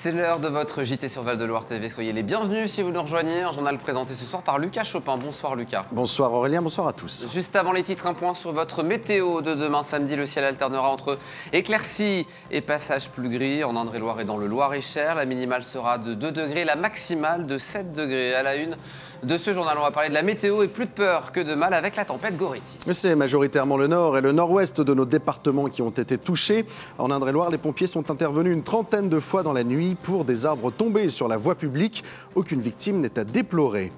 C'est l'heure de votre JT sur Val-de-Loire TV. Soyez les bienvenus si vous nous rejoignez. Un journal présenté ce soir par Lucas Chopin. Bonsoir Lucas. Bonsoir Aurélien, bonsoir à tous. Juste avant les titres, un point sur votre météo de demain samedi. Le ciel alternera entre éclaircies et passages plus gris en Indre-et-Loire et dans le Loir-et-Cher. La minimale sera de 2 degrés, la maximale de 7 degrés. À la une de ce journal, on va parler de la météo et plus de peur que de mal avec la tempête Goretti. C'est majoritairement le nord et le nord-ouest de nos départements qui ont été touchés. En Indre-et-Loire, les pompiers sont intervenus une trentaine de fois dans la nuit pour des arbres tombés sur la voie publique. Aucune victime n'est à déplorer.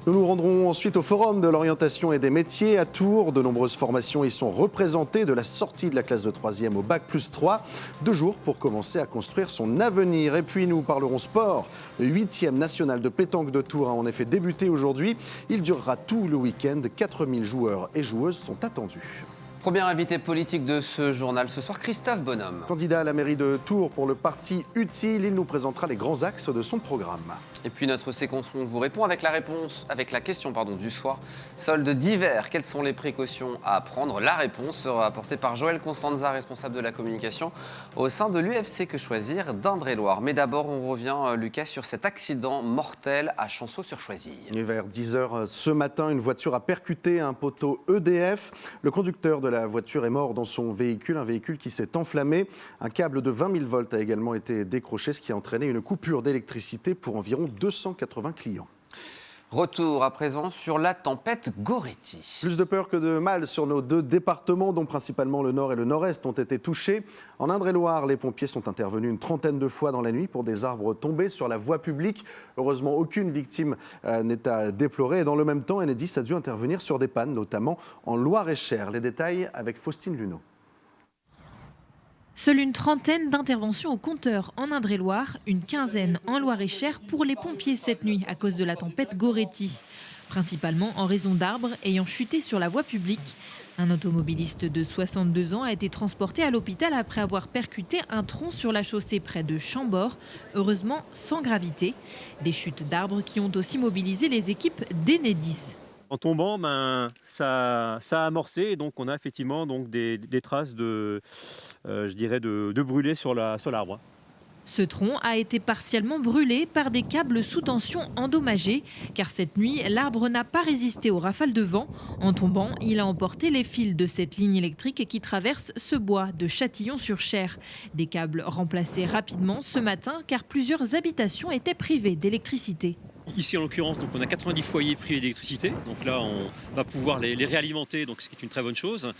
Nous nous rendrons ensuite au Forum de l'orientation et des métiers à Tours. De nombreuses formations y sont représentées, de la sortie de la classe de 3e au bac+3. 2 jours pour commencer à construire son avenir. Et puis nous parlerons sport. Le 8e national de pétanque de Tours a en effet débuté aujourd'hui. Il durera tout le week-end. 4000 joueurs et joueuses sont attendus. Premier invité politique de ce journal ce soir, Christophe Bonhomme. Candidat à la mairie de Tours pour le parti Utile, il nous présentera les grands axes de son programme. Et puis notre séquence, on vous répond avec la question du soir. Solde d'hiver, quelles sont les précautions à prendre? La réponse sera apportée par Joël Constanza, responsable de la communication au sein de l'UFC Que Choisir d'Indre-et-Loire. Mais d'abord, on revient, Lucas, sur cet accident mortel à Chanceau-sur-Choisille. Et vers 10h ce matin, une voiture a percuté un poteau EDF. Le conducteur de la voiture est mort dans son véhicule, un véhicule qui s'est enflammé. Un câble de 20 000 volts a également été décroché, ce qui a entraîné une coupure d'électricité pour environ 280 clients. Retour à présent sur la tempête Goretti. Plus de peur que de mal sur nos 2 départements, dont principalement le nord et le nord-est ont été touchés. En Indre-et-Loire, les pompiers sont intervenus une trentaine de fois dans la nuit pour des arbres tombés sur la voie publique. Heureusement, aucune victime n'est à déplorer. Et dans le même temps, Enedis a dû intervenir sur des pannes, notamment en Loir-et-Cher. Les détails avec Faustine Luneau. Seule une trentaine d'interventions au compteur en Indre-et-Loire, une quinzaine en Loir-et-Cher pour les pompiers cette nuit à cause de la tempête Goretti. Principalement en raison d'arbres ayant chuté sur la voie publique. Un automobiliste de 62 ans a été transporté à l'hôpital après avoir percuté un tronc sur la chaussée près de Chambord, heureusement sans gravité. Des chutes d'arbres qui ont aussi mobilisé les équipes d'Enedis. En tombant, ça a amorcé et donc on a effectivement des traces de brûlé sur l'arbre. Ce tronc a été partiellement brûlé par des câbles sous tension endommagés, car cette nuit, l'arbre n'a pas résisté aux rafales de vent. En tombant, il a emporté les fils de cette ligne électrique qui traverse ce bois de Châtillon-sur-Cher. Des câbles remplacés rapidement ce matin, car plusieurs habitations étaient privées d'électricité. Ici en l'occurrence, on a 90 foyers privés d'électricité, donc là on va pouvoir les réalimenter, donc ce qui est une très bonne chose.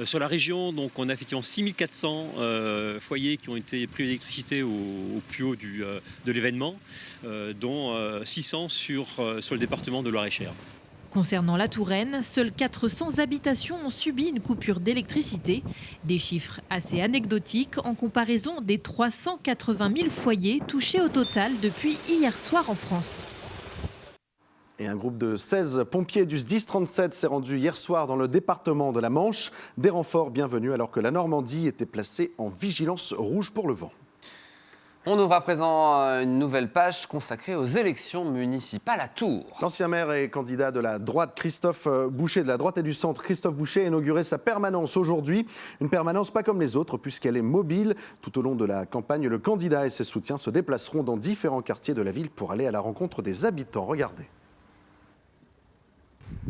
Sur la région, donc on a effectivement 6400 foyers qui ont été privés d'électricité au plus haut de l'événement, dont 600 sur le département de Loir-et-Cher. Concernant la Touraine, seules 400 habitations ont subi une coupure d'électricité. Des chiffres assez anecdotiques en comparaison des 380 000 foyers touchés au total depuis hier soir en France. Et un groupe de 16 pompiers du SDIS 37 s'est rendu hier soir dans le département de la Manche. Des renforts bienvenus alors que la Normandie était placée en vigilance rouge pour le vent. On ouvre à présent une nouvelle page consacrée aux élections municipales à Tours. L'ancien maire et candidat de la droite, Christophe Boucher, de la droite et du centre, Christophe Boucher, a inauguré sa permanence aujourd'hui. Une permanence pas comme les autres puisqu'elle est mobile. Tout au long de la campagne, le candidat et ses soutiens se déplaceront dans différents quartiers de la ville pour aller à la rencontre des habitants. Regardez.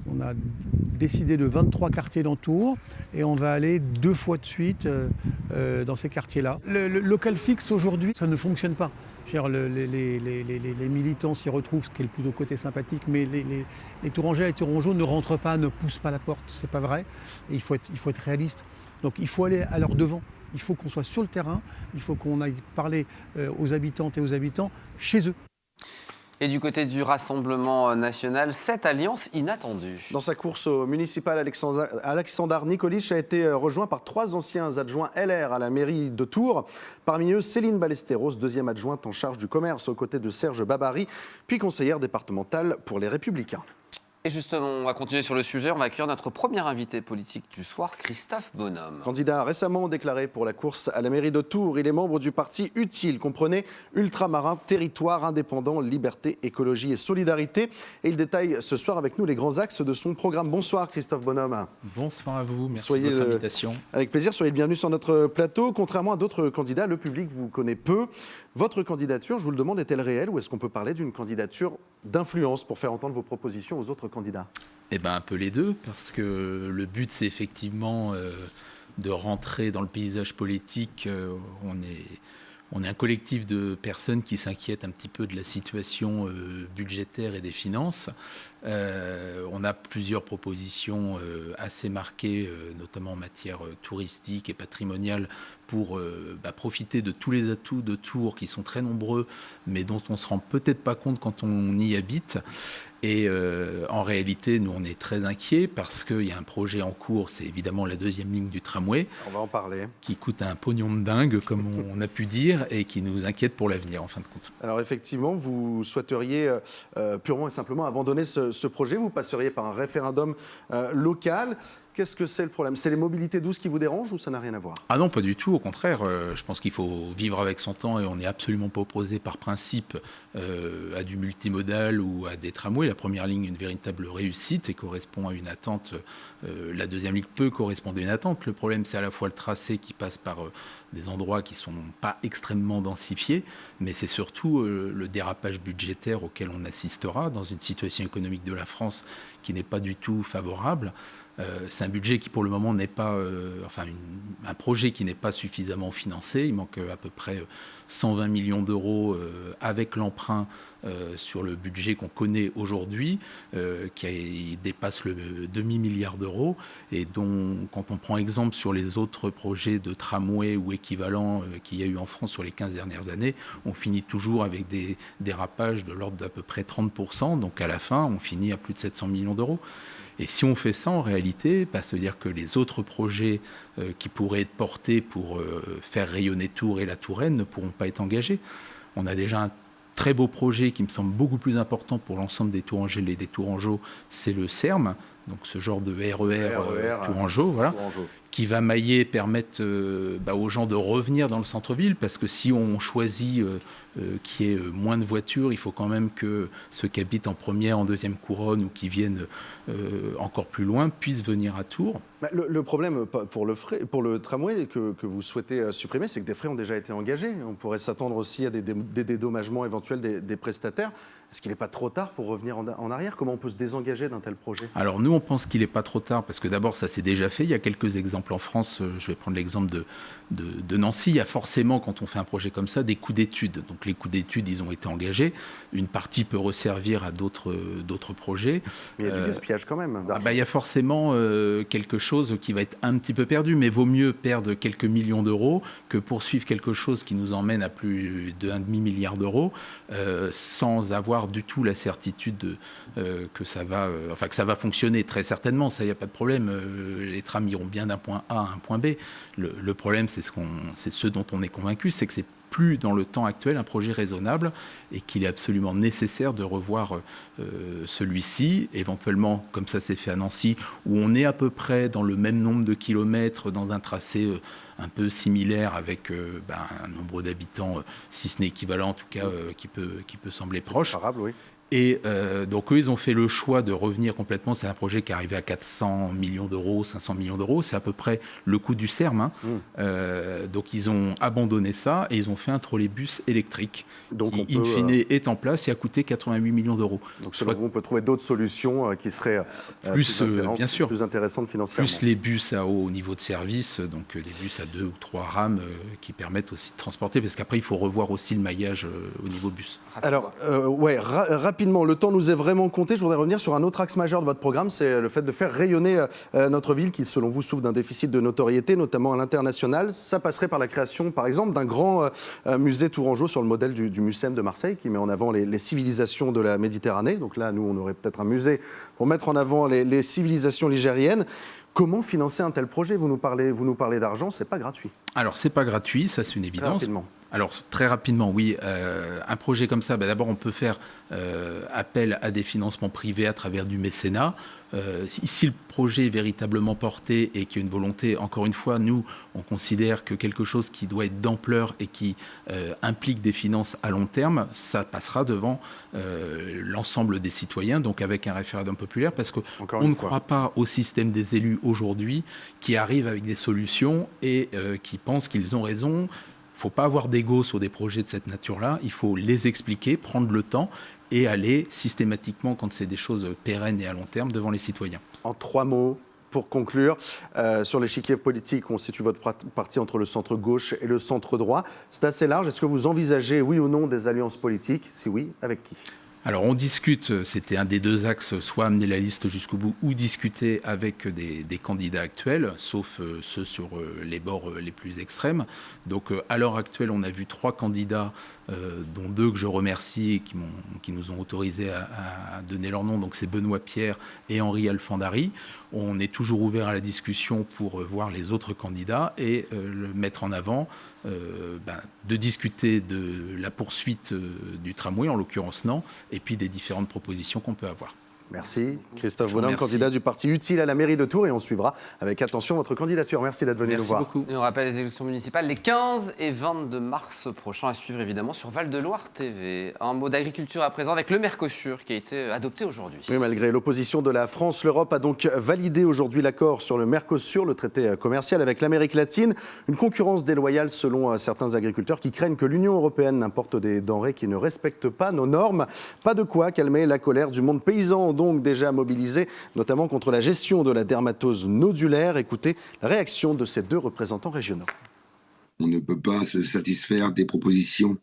On a décidé de 23 quartiers dans Tours et on va aller 2 fois de suite dans ces quartiers-là. Le local fixe aujourd'hui, ça ne fonctionne pas. Les militants s'y retrouvent, ce qui est le plutôt côté sympathique, mais les Tourangais et les Tourangeaux ne rentrent pas, ne poussent pas la porte, c'est pas vrai. Et il faut être réaliste. Donc il faut aller à leur devant. Il faut qu'on soit sur le terrain, il faut qu'on aille parler aux habitantes et aux habitants chez eux. Et du côté du Rassemblement national, cette alliance inattendue. Dans sa course au municipal, Alexandre Nikolic a été rejoint par 3 anciens adjoints LR à la mairie de Tours. Parmi eux, Céline Ballesteros, 2e adjointe en charge du commerce aux côtés de Serge Babary, puis conseillère départementale pour les Républicains. Et justement, on va continuer sur le sujet. On va accueillir notre premier invité politique du soir, Christophe Bonhomme. Candidat récemment déclaré pour la course à la mairie de Tours, il est membre du parti Utile, comprenez Ultramarins, Territoire Indépendant, Liberté, Écologie et Solidarité. Et il détaille ce soir avec nous les grands axes de son programme. Bonsoir Christophe Bonhomme. Bonsoir à vous, merci Soyez de votre invitation. Avec plaisir, soyez le bienvenu sur notre plateau. Contrairement à d'autres candidats, le public vous connaît peu. Votre candidature, je vous le demande, est-elle réelle ou est-ce qu'on peut parler d'une candidature d'influence pour faire entendre vos propositions aux autres candidats? Eh bien, un peu les deux, parce que le but, c'est effectivement de rentrer dans le paysage politique. On est un collectif de personnes qui s'inquiètent un petit peu de la situation budgétaire et des finances. On a plusieurs propositions assez marquées, notamment en matière touristique et patrimoniale, pour profiter de tous les atouts de Tours qui sont très nombreux, mais dont on ne se rend peut-être pas compte quand on y habite. Et en réalité, nous, on est très inquiets parce qu'il y a un projet en cours, c'est évidemment la deuxième ligne du tramway. On va en parler. Qui coûte un pognon de dingue, comme on a pu dire, et qui nous inquiète pour l'avenir, en fin de compte. Alors effectivement, vous souhaiteriez purement et simplement abandonner ce projet. Vous passeriez par un référendum local. Qu'est-ce que c'est le problème? C'est les mobilités douces qui vous dérangent ou ça n'a rien à voir? Ah non, pas du tout. Au contraire, je pense qu'il faut vivre avec son temps et on n'est absolument pas opposé par principe à du multimodal ou à des tramways. La première ligne est une véritable réussite et correspond à une attente. La deuxième ligne peut correspondre à une attente. Le problème, c'est à la fois le tracé qui passe par des endroits qui ne sont pas extrêmement densifiés, mais c'est surtout le dérapage budgétaire auquel on assistera dans une situation économique de la France qui n'est pas du tout favorable. C'est un budget qui, pour le moment, n'est pas... un projet qui n'est pas suffisamment financé. Il manque à peu près 120 millions d'euros avec l'emprunt sur le budget qu'on connaît aujourd'hui, qui dépasse le demi-milliard d'euros, et dont, quand on prend exemple sur les autres projets de tramway ou équivalents qu'il y a eu en France sur les 15 dernières années, on finit toujours avec des dérapages de l'ordre d'à peu près 30%. Donc à la fin, on finit à plus de 700 millions d'euros. Et si on fait ça, en réalité, ça veut dire que les autres projets qui pourraient être portés pour faire rayonner Tours et la Touraine ne pourront pas être engagés. On a déjà un très beau projet qui me semble beaucoup plus important pour l'ensemble des Tourangelles et des Tourangeaux, c'est le SERM, donc ce genre de RER Tourangeau, voilà, qui va permettre aux gens de revenir dans le centre-ville, parce que si on choisit qu'il y ait moins de voitures, il faut quand même que ceux qui habitent en première, en deuxième couronne ou qui viennent encore plus loin puissent venir à Tours. Le problème pour le tramway que vous souhaitez supprimer, c'est que des frais ont déjà été engagés. On pourrait s'attendre aussi à des dédommagements éventuels des prestataires. Est-ce qu'il n'est pas trop tard pour revenir en arrière? Comment on peut se désengager d'un tel projet? Alors nous, on pense qu'il n'est pas trop tard, parce que d'abord, ça s'est déjà fait. Il y a quelques exemples en France. Je vais prendre l'exemple de Nancy. Il y a forcément, quand on fait un projet comme ça, des coûts d'études. Donc les coûts d'études, ils ont été engagés. Une partie peut resservir à d'autres projets. Mais il y a du gaspillage quand même d'argent. Il y a forcément quelque chose qui va être un petit peu perdu, mais vaut mieux perdre quelques millions d'euros que poursuivre quelque chose qui nous emmène à plus de demi-milliard d'euros sans avoir du tout la certitude que ça va fonctionner. Très certainement, ça, il n'y a pas de problème. Les trams iront bien d'un point A à un point B. Le problème, c'est ce dont on est convaincu, c'est que c'est plus dans le temps actuel un projet raisonnable et qu'il est absolument nécessaire de revoir celui-ci, éventuellement comme ça s'est fait à Nancy, où on est à peu près dans le même nombre de kilomètres, dans un tracé un peu similaire avec un nombre d'habitants, si ce n'est équivalent en tout cas, qui peut sembler proche. Comparable, oui. Et donc eux, ils ont fait le choix de revenir complètement. C'est un projet qui est arrivé à 400 millions d'euros, 500 millions d'euros. C'est à peu près le coût du SERM. Donc ils ont abandonné ça et ils ont fait un trolleybus électrique qui, in fine, est en place et a coûté 88 millions d'euros. Donc selon vous, on peut trouver d'autres solutions qui seraient bien sûr, plus intéressantes financièrement. Plus les bus à haut niveau de service, donc des bus à 2 ou 3 rames qui permettent aussi de transporter, parce qu'après, il faut revoir aussi le maillage au niveau bus. Alors, rapidement, le temps nous est vraiment compté. Je voudrais revenir sur un autre axe majeur de votre programme, c'est le fait de faire rayonner notre ville qui, selon vous, souffre d'un déficit de notoriété, notamment à l'international. Ça passerait par la création, par exemple, d'un grand musée tourangeau sur le modèle du Mucem de Marseille, qui met en avant les civilisations de la Méditerranée. Donc là, nous, on aurait peut-être un musée pour mettre en avant les civilisations ligériennes. Comment financer un tel projet ? Vous nous parlez d'argent, c'est pas gratuit. Alors, c'est pas gratuit, ça c'est une évidence. Rapidement. Alors, très rapidement, oui. Un projet comme ça, d'abord, on peut faire appel à des financements privés à travers du mécénat. Si le projet est véritablement porté et qu'il y a une volonté, encore une fois, nous, on considère que quelque chose qui doit être d'ampleur et qui implique des finances à long terme, ça passera devant l'ensemble des citoyens, donc avec un référendum populaire, parce qu'on ne croit pas au système des élus aujourd'hui qui arrivent avec des solutions et qui pensent qu'ils ont raison. Il ne faut pas avoir d'ego sur des projets de cette nature-là. Il faut les expliquer, prendre le temps et aller systématiquement, quand c'est des choses pérennes et à long terme, devant les citoyens. En 3 mots, pour conclure, sur l'échiquier politique, on situe votre parti entre le centre-gauche et le centre-droit. C'est assez large. Est-ce que vous envisagez, oui ou non, des alliances politiques ? Si oui, avec qui ? Alors on discute, c'était un des 2 axes, soit amener la liste jusqu'au bout ou discuter avec des candidats actuels, sauf ceux sur les bords les plus extrêmes. Donc à l'heure actuelle, on a vu 3 candidats, dont 2 que je remercie et qui nous ont autorisé à donner leur nom. Donc c'est Benoît Pierre et Henri Alfandari. On est toujours ouvert à la discussion pour voir les autres candidats et le mettre en avant, de discuter de la poursuite du tramway, en l'occurrence Nantes, et puis des différentes propositions qu'on peut avoir. Merci. Christophe Bonhomme, candidat du parti Utile à la mairie de Tours, et on suivra avec attention votre candidature. Merci d'être venu nous voir. Merci beaucoup. Et on rappelle les élections municipales les 15 et 22 mars prochains, à suivre évidemment sur Val de Loire TV. Un mot d'agriculture à présent avec le Mercosur qui a été adopté aujourd'hui. Oui, malgré l'opposition de la France, l'Europe a donc validé aujourd'hui l'accord sur le Mercosur, le traité commercial avec l'Amérique latine. Une concurrence déloyale selon certains agriculteurs qui craignent que l'Union européenne n'importe des denrées qui ne respectent pas nos normes. Pas de quoi calmer la colère du monde paysan, donc déjà mobilisé, notamment contre la gestion de la dermatose nodulaire. Écoutez la réaction de ces 2 représentants régionaux. On ne peut pas se satisfaire des propositions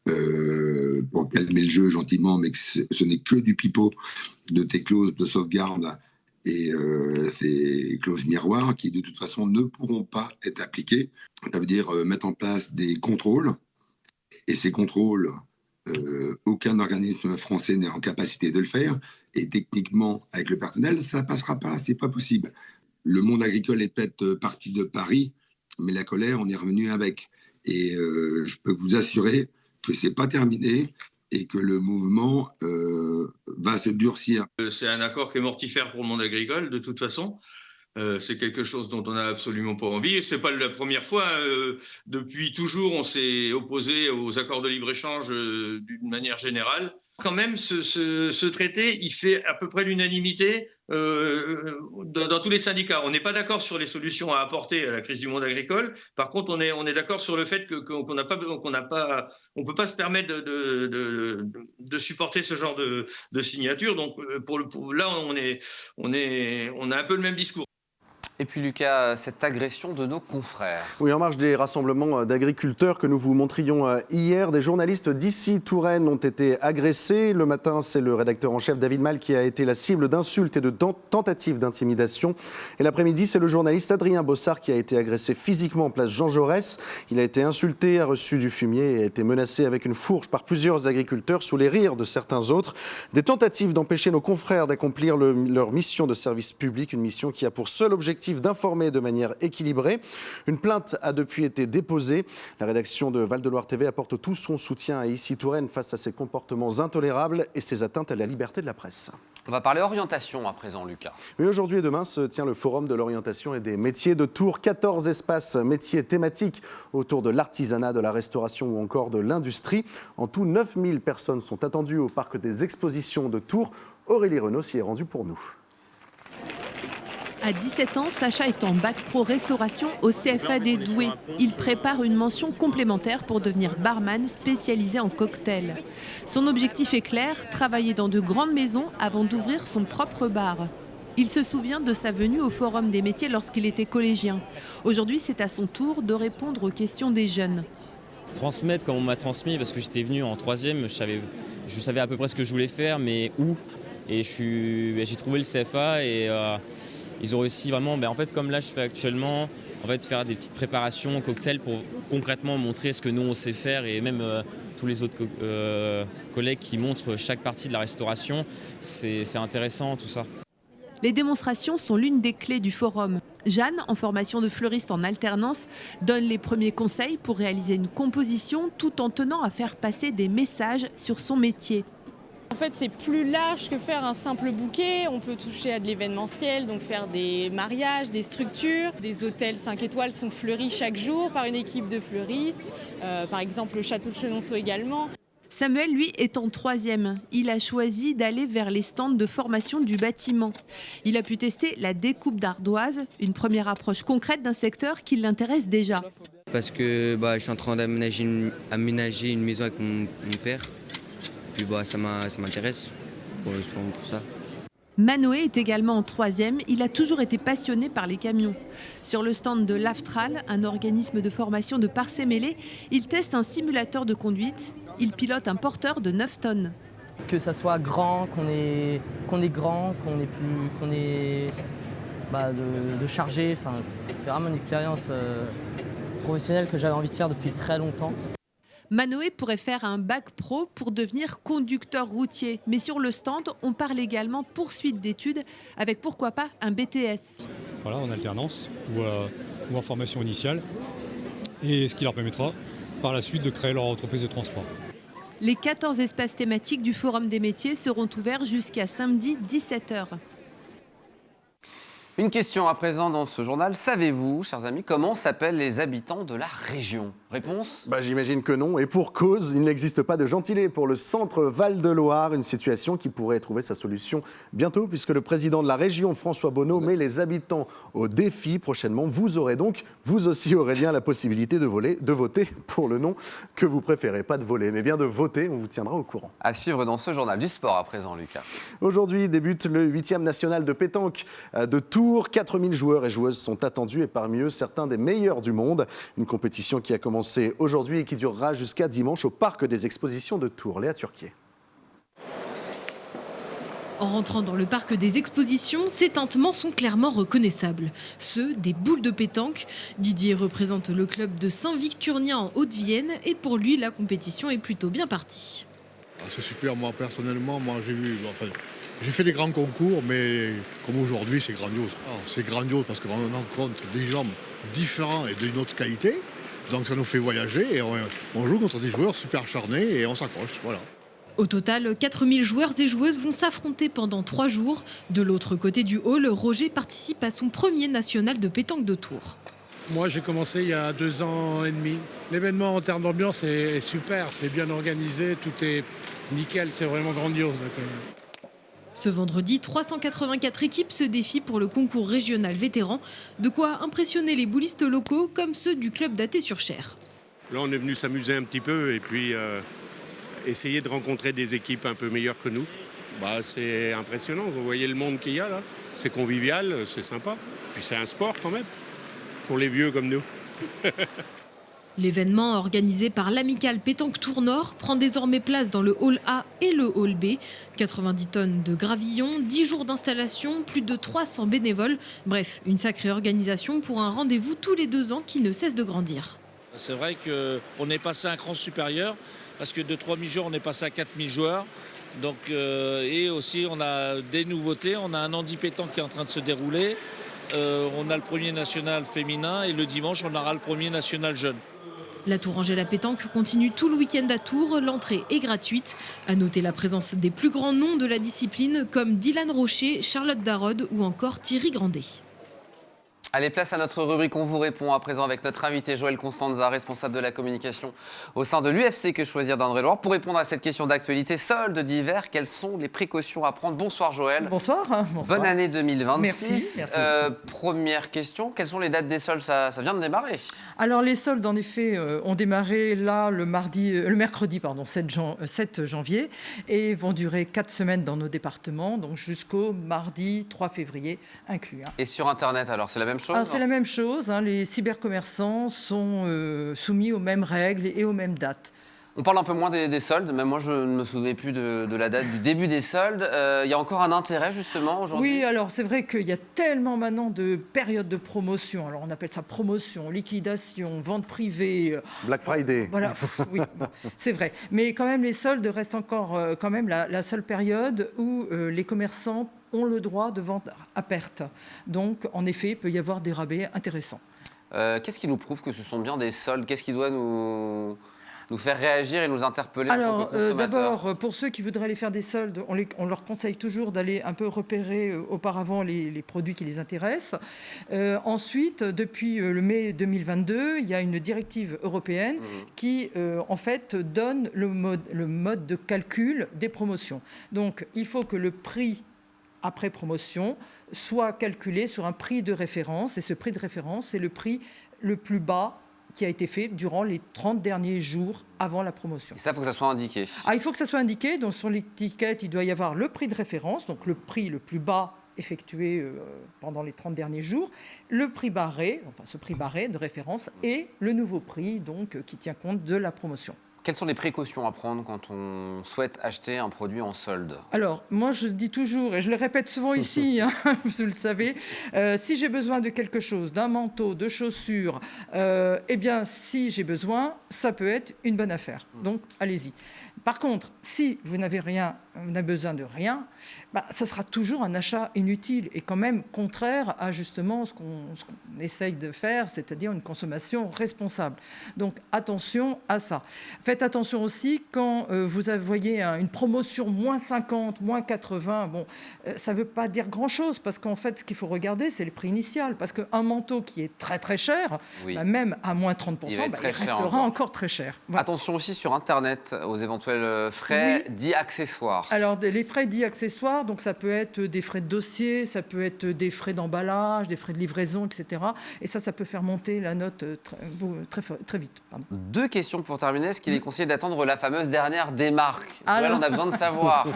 pour calmer le jeu gentiment, mais que ce n'est que du pipeau de tes clauses de sauvegarde et ces clauses miroirs qui de toute façon ne pourront pas être appliquées. Ça veut dire mettre en place des contrôles, et ces contrôles, aucun organisme français n'est en capacité de le faire, et techniquement avec le personnel ça passera pas, c'est pas possible. Le monde agricole est peut-être parti de Paris, mais la colère on est revenu avec, et je peux vous assurer que c'est pas terminé et que le mouvement va se durcir. C'est un accord qui est mortifère pour le monde agricole de toute façon. C'est quelque chose dont on n'a absolument pas envie. Et c'est pas la première fois. Depuis toujours, on s'est opposé aux accords de libre-échange d'une manière générale. Quand même, ce traité, il fait à peu près l'unanimité dans tous les syndicats. On n'est pas d'accord sur les solutions à apporter à la crise du monde agricole. Par contre, on est d'accord sur le fait qu'on peut pas se permettre de supporter ce genre de signature. Donc, là, on a un peu le même discours. Et puis Lucas, cette agression de nos confrères. Oui, en marge des rassemblements d'agriculteurs que nous vous montrions hier, des journalistes d'ici Touraine ont été agressés. Le matin, c'est le rédacteur en chef David Mal qui a été la cible d'insultes et de tentatives d'intimidation. Et l'après-midi, c'est le journaliste Adrien Bossard qui a été agressé physiquement en place Jean Jaurès. Il a été insulté, a reçu du fumier et a été menacé avec une fourche par plusieurs agriculteurs sous les rires de certains autres. Des tentatives d'empêcher nos confrères d'accomplir leur mission de service public, une mission qui a pour seul objectif d'informer de manière équilibrée. Une plainte a depuis été déposée. La rédaction de Val de Loire TV apporte tout son soutien à Ici Touraine face à ces comportements intolérables et ces atteintes à la liberté de la presse. On va parler orientation à présent, Lucas. Oui, aujourd'hui et demain se tient le Forum de l'orientation et des métiers de Tours. 14 espaces métiers thématiques autour de l'artisanat, de la restauration ou encore de l'industrie. En tout, 9000 personnes sont attendues au parc des expositions de Tours. Aurélie Renaud s'y est rendue pour nous. À 17 ans, Sacha est en bac pro restauration au CFA des Doués. Il prépare une mention complémentaire pour devenir barman spécialisé en cocktails. Son objectif est clair, travailler dans de grandes maisons avant d'ouvrir son propre bar. Il se souvient de sa venue au Forum des métiers lorsqu'il était collégien. Aujourd'hui, c'est à son tour de répondre aux questions des jeunes. Transmettre comme on m'a transmis, parce que j'étais venu en 3e, je savais à peu près ce que je voulais faire, mais où. Et j'ai trouvé le CFA et ils ont réussi vraiment, en fait, comme là je fais actuellement, faire des petites préparations, cocktails pour concrètement montrer ce que nous on sait faire, et même tous les autres collègues qui montrent chaque partie de la restauration, c'est intéressant tout ça. Les démonstrations sont l'une des clés du forum. Jeanne, en formation de fleuriste en alternance, donne les premiers conseils pour réaliser une composition tout en tenant à faire passer des messages sur son métier. En fait, c'est plus large que faire un simple bouquet. On peut toucher à de l'événementiel, donc faire des mariages, des structures. Des hôtels 5 étoiles sont fleuris chaque jour par une équipe de fleuristes. Par exemple, le château de Chenonceau également. Samuel, lui, est en 3e. Il a choisi d'aller vers les stands de formation du bâtiment. Il a pu tester la découpe d'ardoise, une première approche concrète d'un secteur qui l'intéresse déjà. Parce que je suis en train d'aménager une maison avec mon père. Puis ça m'intéresse pour ça. Manoé est également en 3e. Il a toujours été passionné par les camions. Sur le stand de l'Aftral, un organisme de formation de Parcé-Mêlée, il teste un simulateur de conduite. Il pilote un porteur de 9 tonnes. Que ça soit grand, qu'on est grand, qu'on est de charger. Enfin, c'est vraiment une expérience professionnelle que j'avais envie de faire depuis très longtemps. Manoé pourrait faire un bac pro pour devenir conducteur routier. Mais sur le stand, on parle également poursuite d'études avec pourquoi pas un BTS. Voilà, en alternance ou en formation initiale. Et ce qui leur permettra par la suite de créer leur entreprise de transport. Les 14 espaces thématiques du Forum des métiers seront ouverts jusqu'à samedi 17h. Une question à présent dans ce journal. Savez-vous, chers amis, comment s'appellent les habitants de la région? Réponse? J'imagine que non. Et pour cause, il n'existe pas de gentilé pour le centre Val-de-Loire. Une situation qui pourrait trouver sa solution bientôt, puisque le président de la région, François Bonneau, met les habitants au défi prochainement. Vous aurez donc, vous aussi Aurélien, la possibilité de voter pour le nom que vous préférez. Pas de voler, mais bien de voter. On vous tiendra au courant. À suivre dans ce journal du sport à présent, Lucas. Aujourd'hui débute le 8e national de pétanque de Tours. 4000 joueurs et joueuses sont attendus et parmi eux, certains des meilleurs du monde. Une compétition qui a commencé aujourd'hui et qui durera jusqu'à dimanche au Parc des Expositions de Tours. Léa Turquier. En rentrant dans le parc des expositions, ces tintements sont clairement reconnaissables. Ceux des boules de pétanque. Didier représente le club de Saint-Victurnien en Haute-Vienne et pour lui, la compétition est plutôt bien partie. C'est super, moi personnellement, j'ai fait des grands concours, mais comme aujourd'hui, c'est grandiose. C'est grandiose parce qu'on rencontre des gens différents et d'une autre qualité. Donc ça nous fait voyager et on joue contre des joueurs super acharnés et on s'accroche, voilà. Au total, 4000 joueurs et joueuses vont s'affronter pendant 3 jours. De l'autre côté du hall, Roger participe à son premier national de pétanque de Tours. Moi, j'ai commencé il y a 2 ans et demi. L'événement en termes d'ambiance est super, c'est bien organisé, tout est nickel, c'est vraiment grandiose. Ce vendredi, 384 équipes se défient pour le concours régional vétéran. De quoi impressionner les boulistes locaux comme ceux du club d'Athée-sur-Cher. Là, on est venu s'amuser un petit peu et puis essayer de rencontrer des équipes un peu meilleures que nous. C'est impressionnant, vous voyez le monde qu'il y a là. C'est convivial, c'est sympa. Puis c'est un sport quand même, pour les vieux comme nous. L'événement organisé par l'Amicale Pétanque Tours Nord prend désormais place dans le hall A et le hall B. 90 tonnes de gravillon, 10 jours d'installation, plus de 300 bénévoles. Bref, une sacrée organisation pour un rendez-vous tous les 2 ans qui ne cesse de grandir. C'est vrai qu'on est passé à un cran supérieur parce que de 3000 joueurs, on est passé à 4000 joueurs. Donc, et aussi, on a des nouveautés. On a un handi pétanque qui est en train de se dérouler. On a le premier national féminin et le dimanche, on aura le premier national jeune. La Tourangelle à pétanque continue tout le week-end à Tours. L'entrée est gratuite. À noter la présence des plus grands noms de la discipline comme Dylan Rocher, Charlotte Darod ou encore Thierry Grandet. Allez, place à notre rubrique On vous répond à présent avec notre invité Joël Constanza, responsable de la communication au sein de l'UFC Que Choisir d'Indre-et-Loire. Pour répondre à cette question d'actualité, soldes d'hiver, quelles sont les précautions à prendre? Bonsoir Joël. Bonsoir. Bonne année 2026. Merci. Première question, quelles sont les dates des soldes? Ça vient de démarrer. Alors les soldes en effet ont démarré là le mercredi 7 janvier et vont durer 4 semaines dans nos départements, donc jusqu'au mardi 3 février inclus. Et sur Internet alors, c'est la même chose? C'est la même chose, les cybercommerçants sont soumis aux mêmes règles et aux mêmes dates. On parle un peu moins des soldes, même moi je ne me souvenais plus de la date du début des soldes. Il y a encore un intérêt justement aujourd'hui? Oui, alors c'est vrai qu'il y a tellement maintenant de périodes de promotion. Alors on appelle ça promotion, liquidation, vente privée. Black Friday. Voilà, oui, c'est vrai. Mais quand même les soldes restent encore quand même la seule période où les commerçants ont le droit de vendre à perte. Donc, en effet, il peut y avoir des rabais intéressants. Qu'est-ce qui nous prouve que ce sont bien des soldes? Qu'est-ce qui doit nous faire réagir et nous interpeller en tant que consommateurs? D'abord, pour ceux qui voudraient aller faire des soldes, on leur conseille toujours d'aller un peu repérer auparavant les produits qui les intéressent. Ensuite, depuis le mai 2022, il y a une directive européenne qui, en fait, donne le mode de calcul des promotions. Donc, il faut que le prix après promotion soit calculé sur un prix de référence. Et ce prix de référence, c'est le prix le plus bas qui a été fait durant les 30 derniers jours avant la promotion. Et ça, il faut que ça soit indiqué. Il faut que ça soit indiqué. Donc, sur l'étiquette, il doit y avoir le prix de référence, donc le prix le plus bas effectué pendant les 30 derniers jours, le prix barré, enfin ce prix barré de référence, et le nouveau prix donc, qui tient compte de la promotion. Quelles sont les précautions à prendre quand on souhaite acheter un produit en solde? Alors, moi, je dis toujours, et je le répète souvent ici, vous le savez, si j'ai besoin de quelque chose, d'un manteau, de chaussures, eh bien, si j'ai besoin, ça peut être une bonne affaire. Donc, allez-y. Par contre, si vous n'avez rien, vous n'avez besoin de rien, ça sera toujours un achat inutile et quand même contraire à justement ce qu'on essaye de faire, c'est-à-dire une consommation responsable. Donc attention à ça. Faites attention aussi quand vous voyez une promotion moins 50, moins 80, ça ne veut pas dire grand-chose parce qu'en fait, ce qu'il faut regarder, c'est le prix initial. Parce qu'un manteau qui est très très cher, même à moins 30%, il restera encore très cher. Voilà. Attention aussi sur Internet aux éventuels frais dits accessoires. Alors, les frais dits accessoires, donc ça peut être des frais de dossier, ça peut être des frais d'emballage, des frais de livraison, etc. Et ça peut faire monter la note très vite. Pardon. 2 questions pour terminer. Est-ce qu'il est conseillé d'attendre la fameuse dernière démarque? On a besoin de savoir.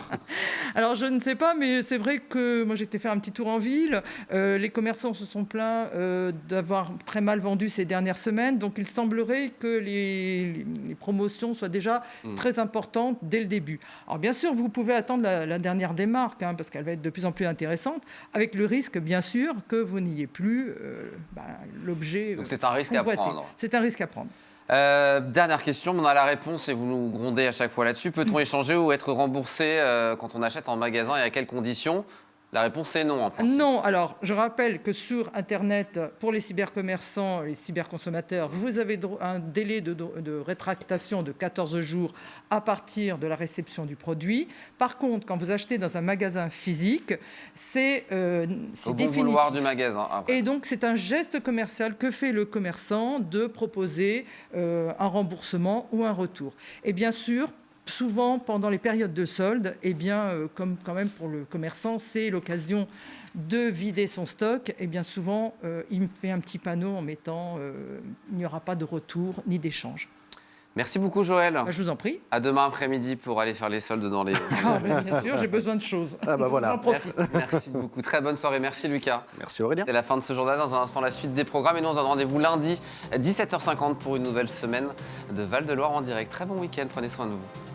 Alors, je ne sais pas, mais c'est vrai que moi, j'ai été faire un petit tour en ville. Les commerçants se sont plaints d'avoir très mal vendu ces dernières semaines. Donc, il semblerait que les promotions soient déjà très importantes dès le début. Alors bien sûr, vous pouvez attendre la dernière démarque, parce qu'elle va être de plus en plus intéressante, avec le risque, bien sûr, que vous n'ayez plus l'objet. Donc c'est un risque à prendre. C'est un risque à prendre. Dernière question, on a la réponse et vous nous grondez à chaque fois là-dessus. Peut-on échanger ou être remboursé quand on achète en magasin et à quelles conditions? La réponse est non, en principe. Non. Alors, je rappelle que sur Internet, pour les cybercommerçants, les cyberconsommateurs, vous avez un délai de rétractation de 14 jours à partir de la réception du produit. Par contre, quand vous achetez dans un magasin physique, c'est définitif. Au bon vouloir du magasin. Et donc, c'est un geste commercial que fait le commerçant de proposer un remboursement ou un retour. Et bien sûr, souvent, pendant les périodes de solde, comme quand même pour le commerçant, c'est l'occasion de vider son stock. Et bien souvent, il me fait un petit panneau en mettant il n'y aura pas de retour ni d'échange. Merci beaucoup, Joël. Je vous en prie. À demain après-midi pour aller faire les soldes dans les... Bien sûr, j'ai besoin de choses. Voilà. J'en profite. Merci beaucoup. Très bonne soirée. Merci, Lucas. Merci, Aurélien. C'est la fin de ce journal. Dans un instant, la suite des programmes. Et nous, on se donne rendez-vous lundi à 17h50 pour une nouvelle semaine de Val-de-Loire en direct. Très bon week-end. Prenez soin de vous.